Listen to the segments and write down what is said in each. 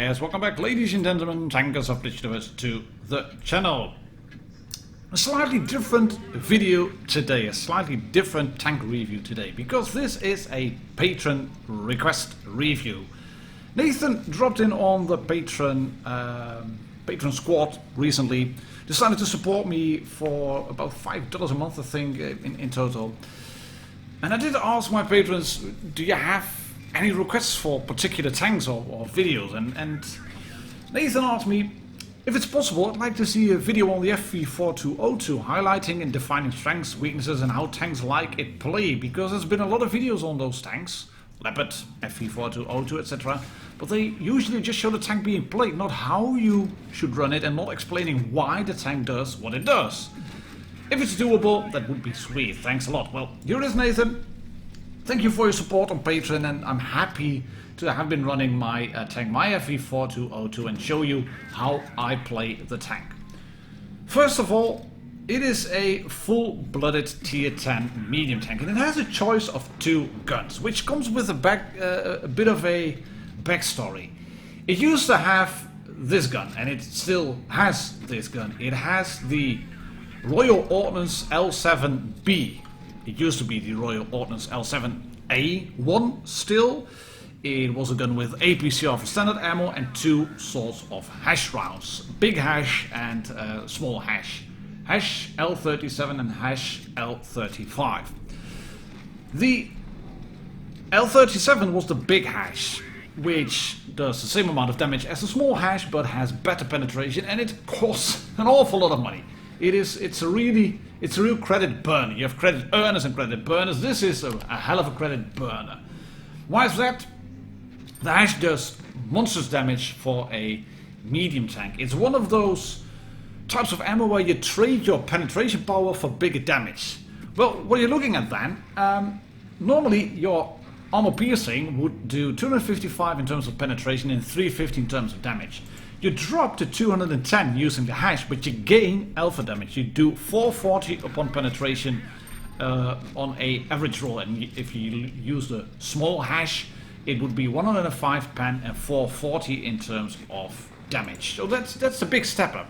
Yes, welcome back, ladies and gentlemen, tankers of Blitz to the channel. A slightly different video today, a slightly different tank review today, because this is a patron request review. Nathan dropped in on the patron squad recently, decided to support me for about $5 a month, I think, in total. And I did ask my patrons, do you have any requests for particular tanks or videos? And Nathan asked me, if it's possible, I'd like to see a video on the FV4202 highlighting and defining strengths, weaknesses and how tanks like it play, because there's been a lot of videos on those tanks, Leopard, FV4202, etc. But they usually just show the tank being played, not how you should run it and not explaining why the tank does what it does. If it's doable, that would be sweet. Thanks a lot. Well, here it is, Nathan. Thank you for your support on Patreon, and I'm happy to have been running my tank, my FV4202, and show you how I play the tank. First of all, it is a full-blooded tier 10 medium tank, and it has a choice of two guns, which comes with a bit of a backstory. It used to have this gun, and it still has this gun. It has the Royal Ordnance L7B. It used to be the Royal Ordnance L7A1 still. It was a gun with APCR for standard ammo and two sorts of HESH rounds. Big HESH and small HESH. HESH L37 and HESH L35. The L37 was the big HESH, which does the same amount of damage as the small HESH but has better penetration, and it costs an awful lot of money. It's a real credit burner. You have credit earners and credit burners. This is a hell of a credit burner. Why is that? The HESH does monstrous damage for a medium tank. It's one of those types of ammo where you trade your penetration power for bigger damage. Well, what you're looking at then, normally your armor piercing would do 255 in terms of penetration and 350 in terms of damage. You drop to 210 using the HESH, but you gain alpha damage. You do 440 upon penetration on a average roll, and if you use the small HESH, it would be 105 pen and 440 in terms of damage. So that's a big step up.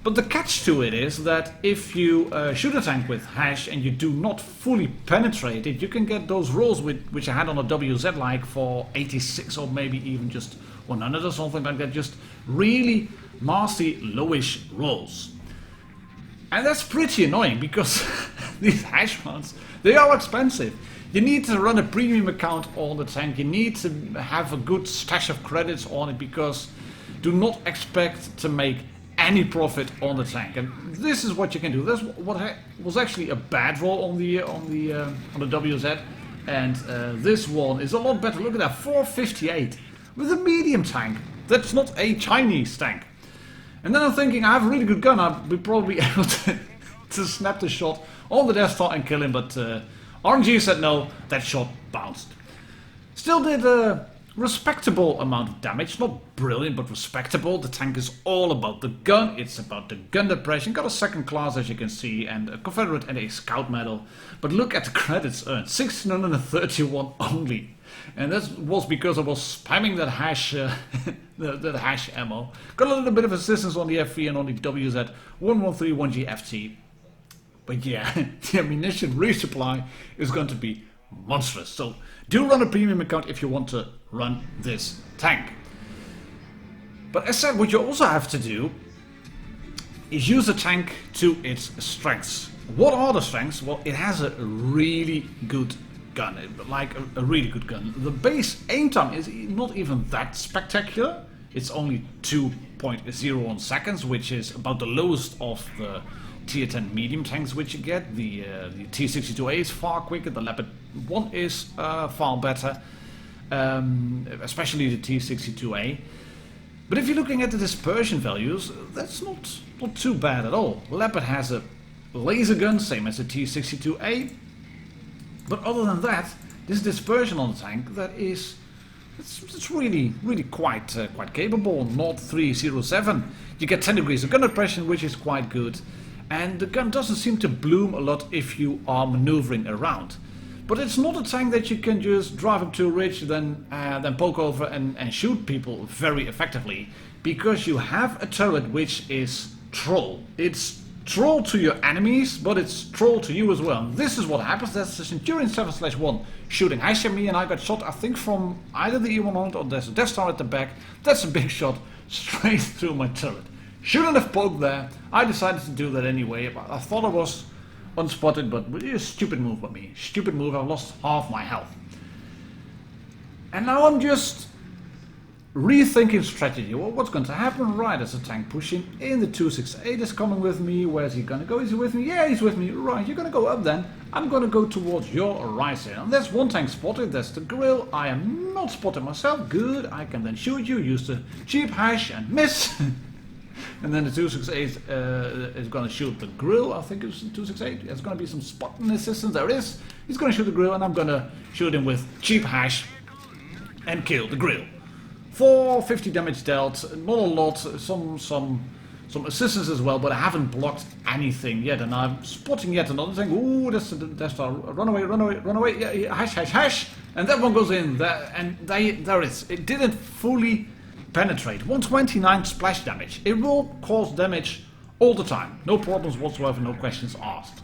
But the catch to it is that if you shoot a tank with HESH and you do not fully penetrate it, you can get those rolls which I had on a WZ like for 86 or maybe even just 100 or something like that, just really nasty lowish rolls. And that's pretty annoying because these HESH rounds, they are expensive. You need to run a premium account on the tank, you need to have a good stash of credits on it, because do not expect to make any profit on the tank. And this is what you can do. That's what was actually a bad roll on the WZ, and this one is a lot better. Look at that, 458 with a medium tank. That's not a Chinese tank. And then I'm thinking, I have a really good gun. I'll be probably able to snap the shot on the desktop and kill him, but RNG said no. That shot bounced. Still did a respectable amount of damage, not brilliant but respectable. The tank is all about the gun, it's about the gun depression. Got a second class, as you can see, and a Confederate and a Scout medal. But look at the credits earned, 1631 only. And that was because I was spamming that HESH, that HESH ammo. Got a little bit of assistance on the FV and on the WZ 1131G FT. But yeah, the ammunition resupply is going to be monstrous. So do run a premium account if you want to run this tank. But as said, what you also have to do is use the tank to its strengths. What are the strengths? Well, it has a really good gun, like a really good gun. The base aim time is not even that spectacular. It's only 2.01 seconds, which is about the lowest of the tier 10 medium tanks which you get. The T62A is far quicker, the Leopard 1 is far better, especially the T62A. But if you're looking at the dispersion values, that's not too bad at all. Leopard has a laser gun, same as the T62A, but other than that, this dispersion on the tank, it's really quite capable. 0307, you get 10 degrees of gun depression, which is quite good. And the gun doesn't seem to bloom a lot if you are maneuvering around. But it's not a tank that you can just drive up to a ridge, then poke over and shoot people very effectively. Because you have a turret which is troll. It's troll to your enemies, but it's troll to you as well. This is what happens. That's the Centurion 7/1 shooting HESH at me, and I got shot, I think, from either the E100 or there's a Death Star at the back. That's a big shot straight through my turret. Shouldn't have poked there. I decided to do that anyway. I thought I was unspotted, but it was a stupid move by me. Stupid move. I lost half my health. And now I'm just rethinking strategy. Well, what's going to happen? Right, there's a tank pushing in. The 268 is coming with me. Where's he going to go? Is he with me? Yeah, he's with me. Right, you're going to go up then. I'm going to go towards your right side. And there's one tank spotted. That's the grill. I am not spotted myself. Good. I can then shoot you. Use the cheap HESH and miss. And then the 268 is going to shoot the grill. I think it's 268. There's going to be some spotting assistance. There it is. He's going to shoot the grill, and I'm going to shoot him with cheap HESH and kill the grill. 450 damage dealt. Not a lot. Some assistance as well, but I haven't blocked anything yet. And I'm spotting yet another thing. Ooh, that's a run away, run away, run away. Yeah, HESH, HESH, HESH. And that one goes in. There it is. It didn't fully penetrate. 129 splash damage. It will cause damage all the time. No problems whatsoever, no questions asked.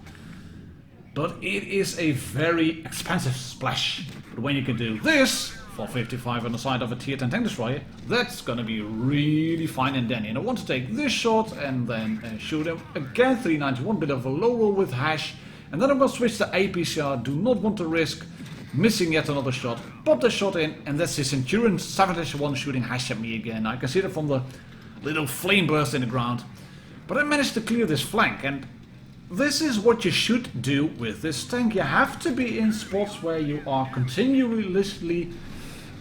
But it is a very expensive splash. But when you can do this, 455 on the side of a tier 10 tank destroyer, that's gonna be really fine and dandy. And I want to take this shot and then shoot him again. 391, bit of a low roll with HESH. And then I'm gonna switch to APCR. Do not want to risk missing yet another shot. Pop the shot in, and that's the Centurion 7/1 shooting HESH at me again. I can see it from the little flame burst in the ground. But I managed to clear this flank, and this is what you should do with this tank. You have to be in spots where you are continuously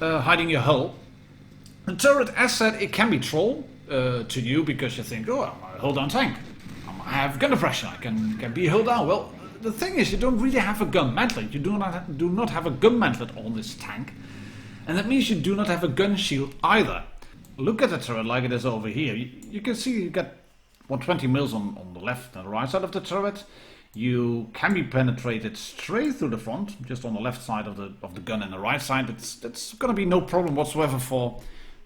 hiding your hull. The turret, as said, it can be troll to you because you think, oh, I'm a hull down tank. I have gun pressure, I can be hull down. Well, the thing is, you don't really have a gun mantlet. You do not have a gun mantlet on this tank. And that means you do not have a gun shield either. Look at the turret like it is over here. You can see you got 120 mils on the left and the right side of the turret. You can be penetrated straight through the front, just on the left side of the gun and the right side. That's going to be no problem whatsoever for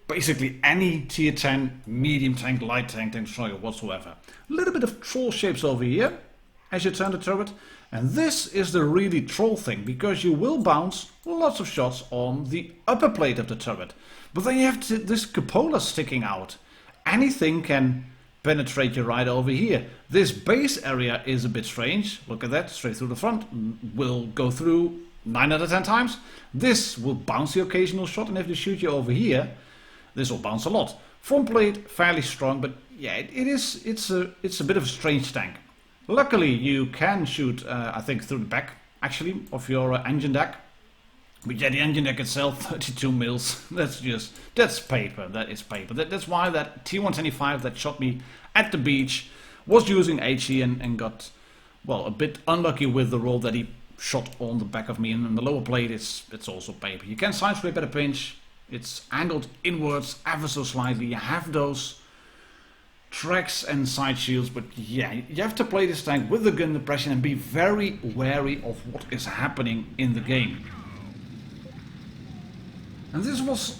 basically any tier 10 medium tank, light tank destroyer whatsoever. A little bit of troll shapes over here as you turn the turret, and this is the really troll thing, because you will bounce lots of shots on the upper plate of the turret, but then you have this cupola sticking out. Anything can penetrate you right over here. This base area is a bit strange. Look at that, straight through the front. Will go through 9 out of 10 times. This will bounce the occasional shot, and if they shoot you over here, this will bounce a lot. Front plate fairly strong, but yeah, it's a bit of a strange tank. Luckily, you can shoot, I think, through the back, actually, of your engine deck. But yeah, the engine deck itself, 32 mils, that's paper, that is paper. That's why that T125 that shot me at the beach was using HE and got, well, a bit unlucky with the roll that he shot on the back of me. And on the lower plate, it's also paper. You can side scrape at a pinch. It's angled inwards ever so slightly. You have those tracks and side shields, but yeah, you have to play this tank with the gun depression and be very wary of what is happening in the game. And this was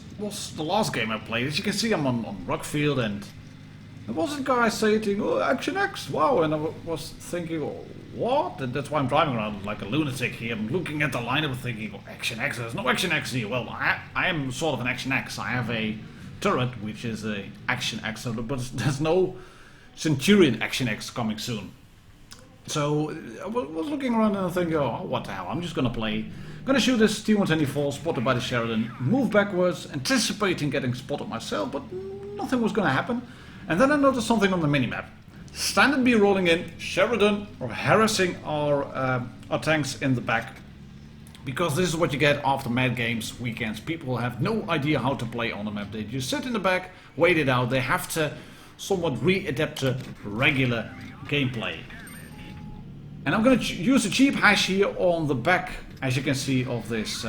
the last game I played. As you can see, I'm on Rockfield, and there was a guy saying, oh, Action X, wow, and I was thinking, oh, what? And that's why I'm driving around like a lunatic here. I'm looking at the lineup thinking, oh, Action X, there's no Action X here. Well, I am sort of an Action X. I have a turret, which is a Action X, but there's no Centurion Action X coming soon. So I was looking around and thinking, oh, what the hell, I'm just gonna shoot this T124 spotted by the Sheridan, move backwards, anticipating getting spotted myself, but nothing was gonna happen. And then I noticed something on the minimap. Standard B rolling in, Sheridan or harassing our tanks in the back. Because this is what you get after Mad Games weekends. People have no idea how to play on the map. They just sit in the back, wait it out. They have to somewhat re-adapt to regular gameplay. And I'm going to use a cheap HESH here on the back, as you can see, of this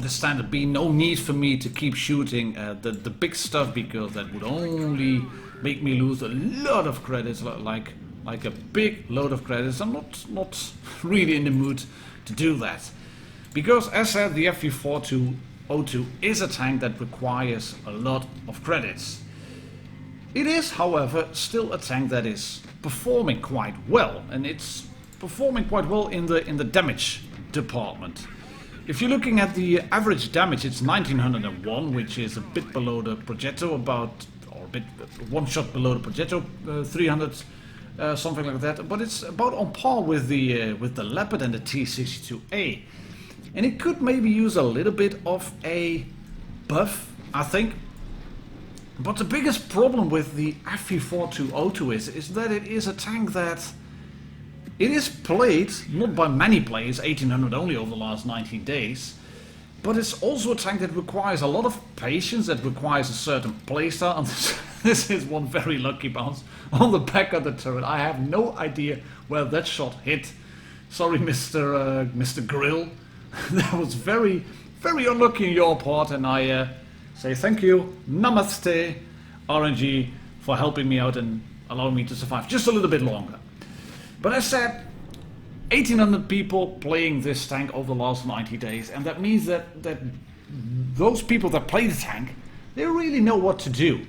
standard B. No need for me to keep shooting the big stuff, because that would only make me lose a lot of credits, like like a big load of credits. I'm not really in the mood to do that. Because as said, the FV4202 is a tank that requires a lot of credits. It is, however, still a tank that is performing quite well, and it's performing quite well in the damage department. If you're looking at the average damage, it's 1901, which is a bit below the Progetto, or a bit one shot below the Progetto, 300, something like that. But it's about on par with the Leopard and the T62A, and it could maybe use a little bit of a buff, I think. But the biggest problem with the FV4202 is that it is a tank that it is played, not by many players, 1800 only over the last 19 days, but it's also a tank that requires a lot of patience, that requires a certain playstyle, and this is one very lucky bounce on the back of the turret. I have no idea where that shot hit. Sorry, Mr. Grill. That was very, very unlucky on your part, and I say thank you, namaste, RNG, for helping me out and allowing me to survive just a little bit longer. But as said, 1800 people playing this tank over the last 90 days, and that means that those people that play the tank, they really know what to do.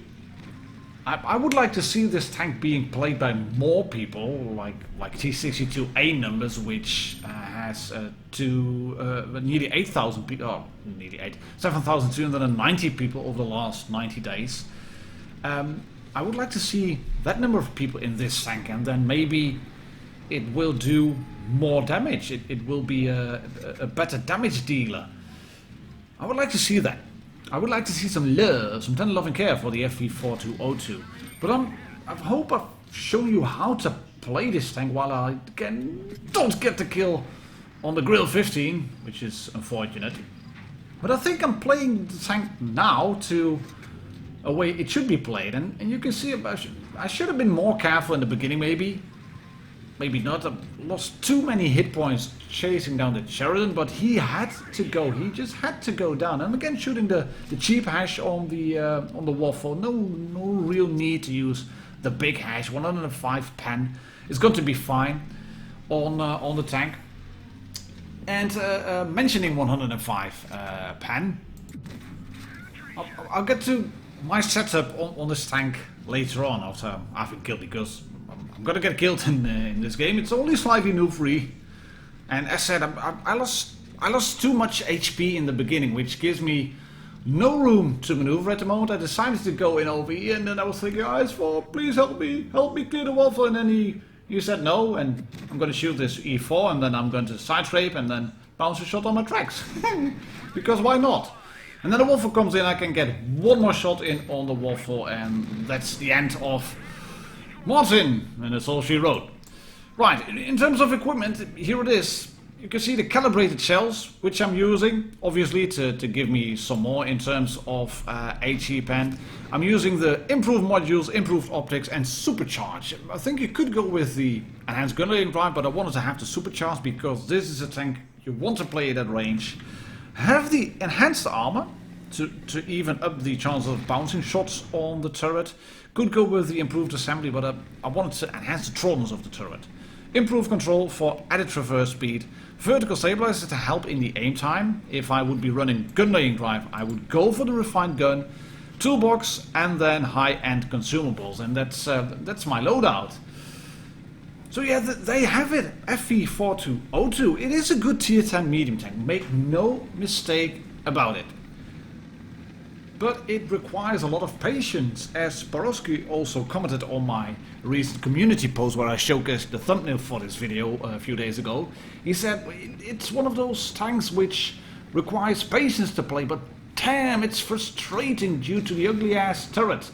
I would like to see this tank being played by more people, like T62A numbers, which has nearly 8,000 people, oh, nearly 7,290 people over the last 90 days. I would like to see that number of people in this tank, and then maybe it will do more damage. It will be a better damage dealer. I would like to see that. I would like to see some love, some tender love and care for the FV4202. But I hope I've shown you how to play this tank while I don't get the kill on the Grill 15, which is unfortunate. But I think I'm playing the tank now to a way it should be played. And you can see I should have been more careful in the beginning, maybe. Maybe not. I lost too many hit points chasing down the Sheridan, but he had to go. He just had to go down. And again, shooting the cheap HESH on the waffle. No real need to use the big HESH. 105 pen is going to be fine on the tank. And mentioning 105 pen, I'll get to my setup on this tank later on after I've been killed, because I'm gonna get killed in this game. It's only slightly noob free, and as said, I lost too much HP in the beginning, which gives me no room to maneuver at the moment. I decided to go in over here, and then I was thinking, IS4, please help me clear the waffle, and then he said no, and I'm gonna shoot this E4, and then I'm going to side scrape, and then bounce a shot on my tracks, because why not? And then the waffle comes in, I can get one more shot in on the waffle, and that's the end of Martin, and that's all she wrote. Right, in terms of equipment, here it is. You can see the calibrated shells, which I'm using, obviously, to give me some more in terms of HE pen. I'm using the improved modules, improved optics, and supercharge. I think you could go with the enhanced gun drive, but I wanted to have the supercharge because this is a tank you want to play at that range. Have the enhanced armor to even up the chance of bouncing shots on the turret. Could go with the improved assembly, but I wanted to enhance the throttless of the turret. Improved control for added traverse speed. Vertical stabilizer to help in the aim time. If I would be running gun laying drive, I would go for the refined gun. Toolbox, and then high-end consumables, and that's my loadout. So yeah, they have it. FV4202. It is a good tier 10 medium tank. Make no mistake about it. But it requires a lot of patience, as Borowski also commented on my recent community post where I showcased the thumbnail for this video a few days ago. He said it's one of those tanks which requires patience to play, but damn, it's frustrating due to the ugly ass turret.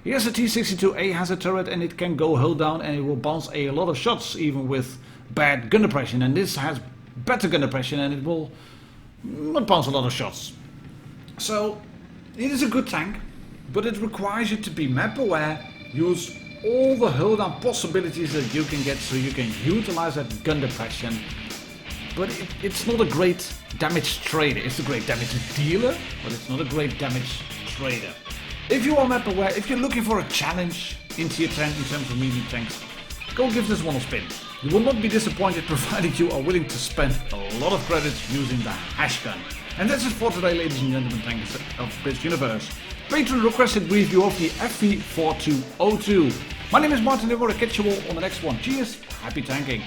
Yes, the T62A has a turret and it can go hull down and it will bounce a lot of shots even with bad gun depression, and this has better gun depression and it will not bounce a lot of shots. So it is a good tank, but it requires you to be map aware, use all the hull down possibilities that you can get so you can utilize that gun depression. But it's not a great damage trader. It's a great damage dealer, but it's not a great damage trader. If you are map aware, if you're looking for a challenge in tier 10 in terms of medium tanks, go give this one a spin. You will not be disappointed provided you are willing to spend a lot of credits using the HESH gun. And that's it for today, ladies and gentlemen, tankers of Blitz Universe. Patron requested review of the FV4202. My name is martindogger, catch you all on the next one. Cheers, happy tanking.